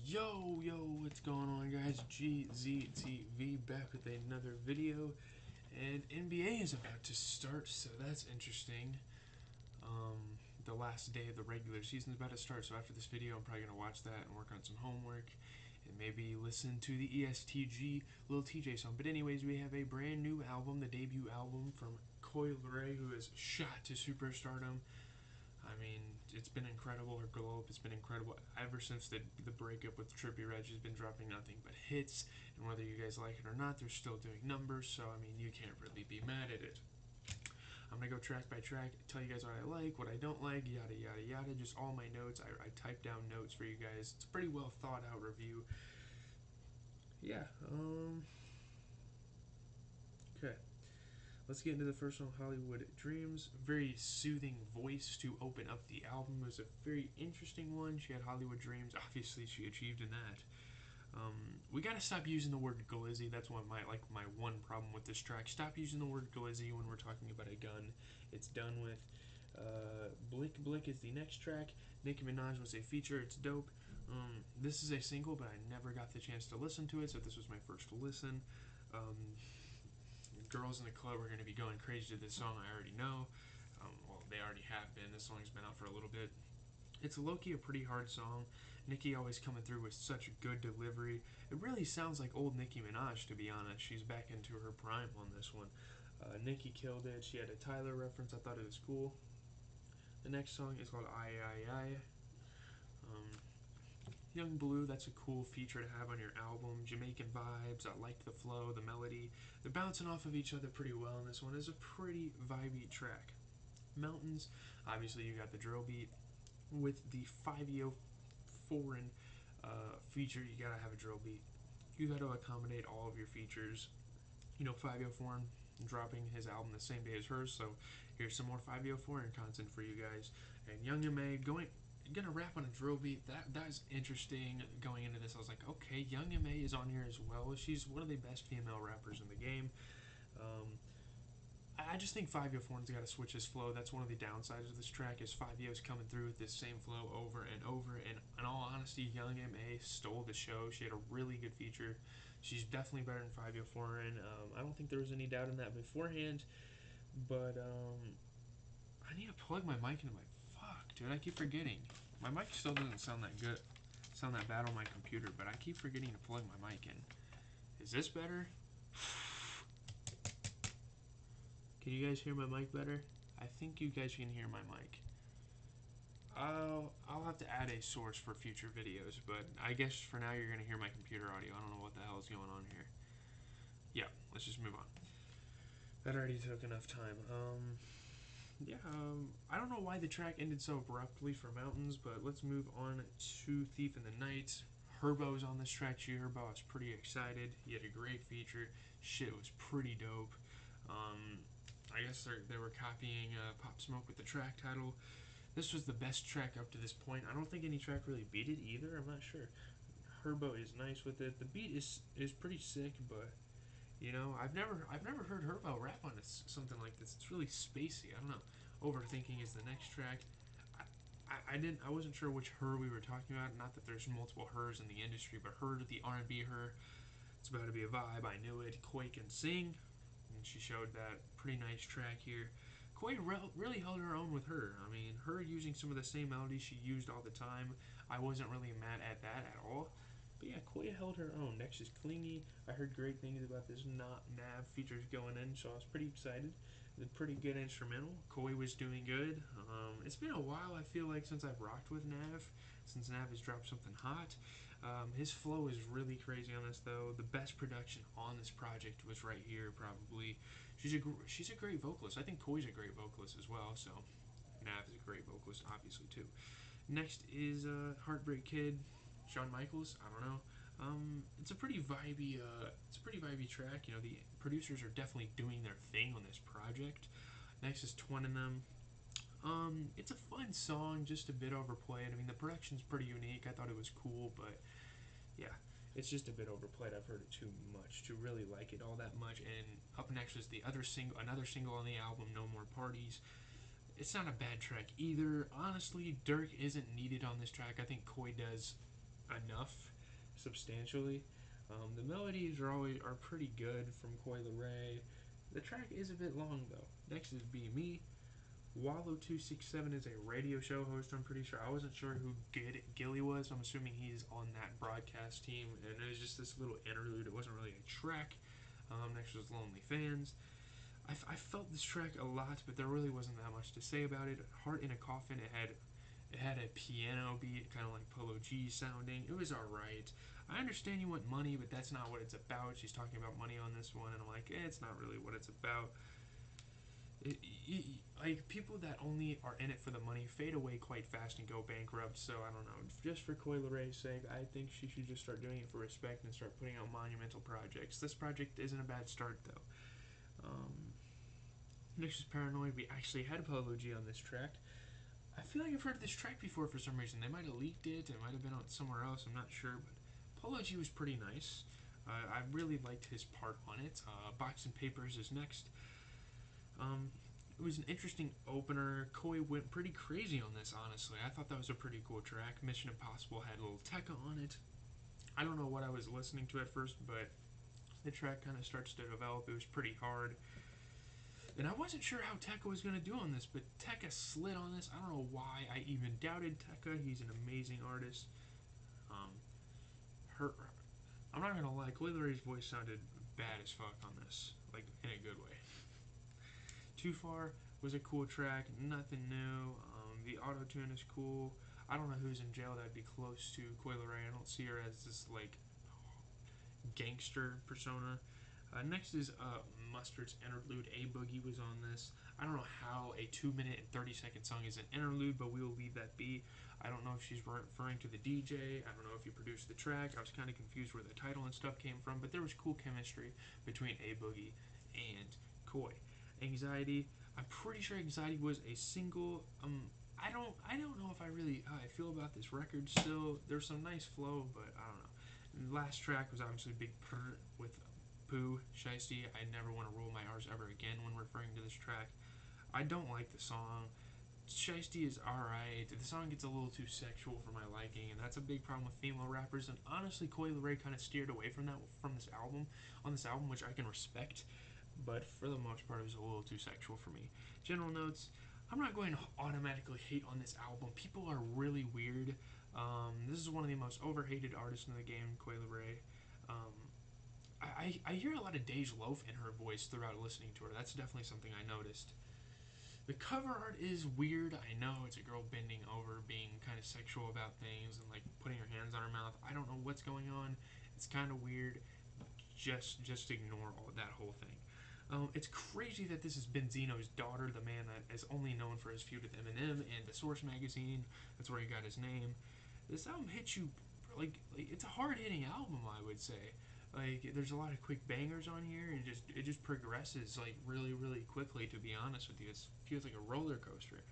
Yo, what's going on, guys? GZTV back with another video, and NBA is about to start, so that's interesting. The last day of the regular season is about to start, so after this video, I'm probably gonna watch that and work on some homework, and maybe listen to the ESTG Lil TJ song. But anyways, we have a brand new album, the debut album from Coi Leray, who has shot to superstardom. I mean, it's been incredible. Her glow up has been incredible. Ever since the breakup with Trippie Redd, she's been dropping nothing but hits. And whether you guys like it or not, they're still doing numbers. So, I mean, you can't really be mad at it. I'm going to go track by track, tell you guys what I like, what I don't like, yada, yada, yada. Just all my notes. I typed down notes for you guys. It's a pretty well thought out review. Yeah, okay. Let's get into the first song, Hollywood Dreams. Very soothing voice to open up the album. It was a very interesting one. She had Hollywood Dreams. Obviously, she achieved in that. We gotta stop using the word glizzy. That's my one problem with this track. Stop using the word glizzy when we're talking about a gun. It's done with. Blick Blick is the next track. Nicki Minaj was a feature. It's dope. This is a single, but I never got the chance to listen to it, so this was my first listen. Girls in the club are going to be going crazy to this song, I already know. Well, they already have been. This song's been out for a little bit. It's low-key a pretty hard song. Nicki always coming through with such good delivery. It really sounds like old Nicki Minaj, to be honest. She's back into her prime on this one. Nicki killed it. She had a Tyler reference. I thought it was cool. The next song is called I. Young Blue, that's a cool feature to have on your album. Jamaican vibes, I liked the flow, the melody. They're bouncing off of each other pretty well, and this one is a pretty vibey track. Mountains, obviously you got the drill beat. With the 5 foreign feature, you gotta have a drill beat. You gotta accommodate all of your features. You know, 5 foreign dropping his album the same day as hers, so here's some more 5 foreign content for you guys. And Young M.A. gonna rap on a drill beat. That's interesting. Going into this, I was like, okay, Young M.A. is on here as well. She's one of the best female rappers in the game. I just think 504's got to switch his flow. That's one of the downsides of this track is 5's coming through with this same flow over and over. And in all honesty, Young M.A. stole the show. She had a really good feature. She's definitely better than 504, and I don't think there was any doubt in that beforehand. But I need to plug my mic into my. Fuck, dude, I keep forgetting. My mic still doesn't sound that good, sound that bad on my computer, but I keep forgetting to plug my mic in. Is this better? Can you guys hear my mic better? I think you guys can hear my mic. I'll have to add a source for future videos, but I guess for now you're gonna hear my computer audio. I don't know what the hell is going on here. Yeah, let's just move on. That already took enough time. I don't know why the track ended so abruptly for Mountains, but let's move on to Thief in the Night. Herbo's on this track. Herbo, I was pretty excited. He had a great feature. Shit was pretty dope. I guess they were copying Pop Smoke with the track title. This was the best track up to this point. I don't think any track really beat it either. I'm not sure. Herbo is nice with it. The beat is pretty sick, but you know, I've never heard Herbo rap on something like this. It's really spacey. I don't know. Overthinking is the next track. I wasn't sure which her we were talking about. Not that there's multiple hers in the industry, but her, the R&B her. It's about to be a vibe. I knew it. Coi can sing, and she showed that. Pretty nice track here. Coi really held her own with her. I mean, her using some of the same melodies she used all the time. I wasn't really mad at that at all. But yeah, Coi held her own. Next is Clingy. I heard great things about this Nav features going in, so I was pretty excited. It's a pretty good instrumental. Coi was doing good. It's been a while, I feel like, since I've rocked with Nav, since Nav has dropped something hot. His flow is really crazy on this, though. The best production on this project was right here, probably. She's a great vocalist. I think Koi's a great vocalist as well, so Nav is a great vocalist, obviously, too. Next is Heartbreak Kid. Shawn Michaels, I don't know. It's a pretty vibey track. You know, the producers are definitely doing their thing on this project. Next is Twin in Them. It's a fun song, just a bit overplayed. I mean, the production's pretty unique. I thought it was cool, but yeah, it's just a bit overplayed. I've heard it too much to really like it all that much. And up next is the another single on the album, No More Parties. It's not a bad track either. Honestly, Dirk isn't needed on this track. I think Coi does enough, substantially. The melodies are pretty good from Coi Leray. The track is a bit long though. Next is Be Me. Wallow267 is a radio show host, I'm pretty sure. I wasn't sure who Gilly was. I'm assuming he's on that broadcast team. And it was just this little interlude. It wasn't really a track. Next was Lonely Fans. I felt this track a lot, but there really wasn't that much to say about it. Heart in a Coffin, it had a piano beat, kind of like Polo G sounding. It was alright. I understand you want money, but that's not what it's about. She's talking about money on this one, and I'm like, it's not really what it's about. Like, people that only are in it for the money fade away quite fast and go bankrupt. So I don't know. Just for Coi Leray's sake, I think she should just start doing it for respect and start putting out monumental projects. This project isn't a bad start though. Next is Paranoid. We actually had Polo G on this track. I feel like I've heard this track before for some reason. They might have leaked it. It might have been on somewhere else. I'm not sure. But Polo G was pretty nice. I really liked his part on it. Box and Papers is next. It was an interesting opener. Coi went pretty crazy on this, honestly. I thought that was a pretty cool track. Mission Impossible had a little Tekka on it. I don't know what I was listening to at first, but the track kind of starts to develop. It was pretty hard. And I wasn't sure how Tekka was going to do on this, but Tekka slid on this. I don't know why I even doubted Tekka. He's an amazing artist. Um, her, I'm not going to lie, Coi Leray's voice sounded bad as fuck on this, like in a good way. Too Far was a cool track, nothing new. The auto tune is cool. I don't know who's in jail that'd be close to Coi Leray. I don't see her as this like gangster persona. Next is Mustard's Interlude. A Boogie was on this. I don't know how a 2 minute and 30-second song is an interlude, but we will leave that be. I don't know if she's referring to the DJ. I don't know if he produced the track. I was kind of confused where the title and stuff came from, but there was cool chemistry between A Boogie and Coi. Anxiety. I'm pretty sure Anxiety was a single. I don't know if I really how I feel about this record still. There's some nice flow, but I don't know. And the last track was obviously Big Prr with Pooh, Shiesty. I never want to roll my R's ever again when referring to this track. I don't like the song. Shiesty is alright. The song gets a little too sexual for my liking, and that's a big problem with female rappers. And honestly, Coi Leray kind of steered away from that from this album, on this album, which I can respect. But for the most part, it was a little too sexual for me. General notes. I'm not going to automatically hate on this album. People are really weird. This is one of the most overhated artists in the game, Coi Leray. Um, I hear a lot of Dej Loaf in her voice throughout listening to her. That's definitely something I noticed. The cover art is weird. I know it's a girl bending over, being kind of sexual about things, and like putting her hands on her mouth. I don't know what's going on. It's kind of weird. Just ignore that whole thing. It's crazy that this is Benzino's daughter, the man that is only known for his feud with Eminem and the Source magazine. That's where he got his name. This album hits you like it's a hard hitting album, I would say. Like there's a lot of quick bangers on here. It just progresses like really quickly. To be honest with you, it feels like a roller coaster.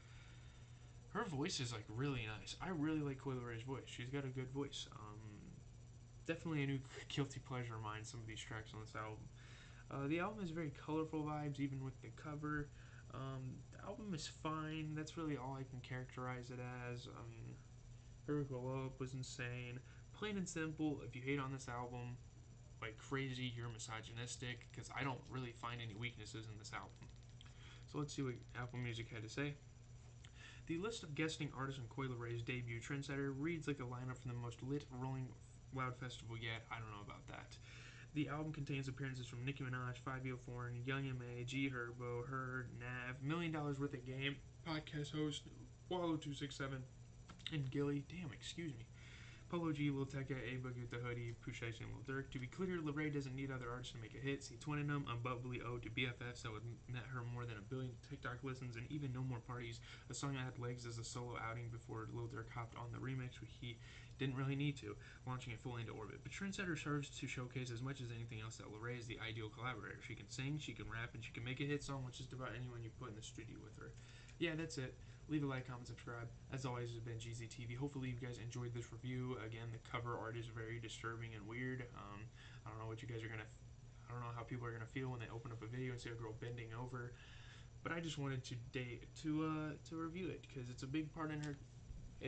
Her voice is like really nice. I really like Coi Leray's voice. She's got a good voice. Definitely a new guilty pleasure of mine. Some of these tracks on this album. The album has very colorful vibes, even with the cover. The album is fine. That's really all I can characterize it as. Her Glow Up was insane. Plain and simple, if you hate on this album like crazy, you're misogynistic, because I don't really find any weaknesses in this album. So let's see what Apple Music had to say. The list of guesting artists on Coi Leray's debut, Trendsetter, reads like a lineup from the most lit Rolling Loud festival yet. I don't know about that. The album contains appearances from Nicki Minaj, 504, Young M.A., G Herbo, Her, Nav, $1,000,000 Worth of Game, podcast host, Wallow267, and Gilly. Damn, excuse me. Polo G, Lil Tecca, A Boogie with the Hoodie, Pusha and Lil Durk. To be clear, Leray doesn't need other artists to make a hit. See Twinenum, Unbubbly Ode to BFFs that would net her more than 1 billion TikTok listens, and even No More Parties, a song that had legs as a solo outing before Lil Durk hopped on the remix, which he didn't really need to, launching it fully into orbit. But Trendsetter serves to showcase as much as anything else that Leray is the ideal collaborator. She can sing, she can rap, and she can make a hit song with just about anyone you put in the studio with her. Yeah, that's it. Leave a like, comment, subscribe. As always, this has been GZTV. Hopefully, you guys enjoyed this review. Again, the cover art is very disturbing and weird. I don't know what you guys are gonna. I don't know how people are gonna feel when they open up a video and see a girl bending over. But I just wanted to review it because it's a big part in her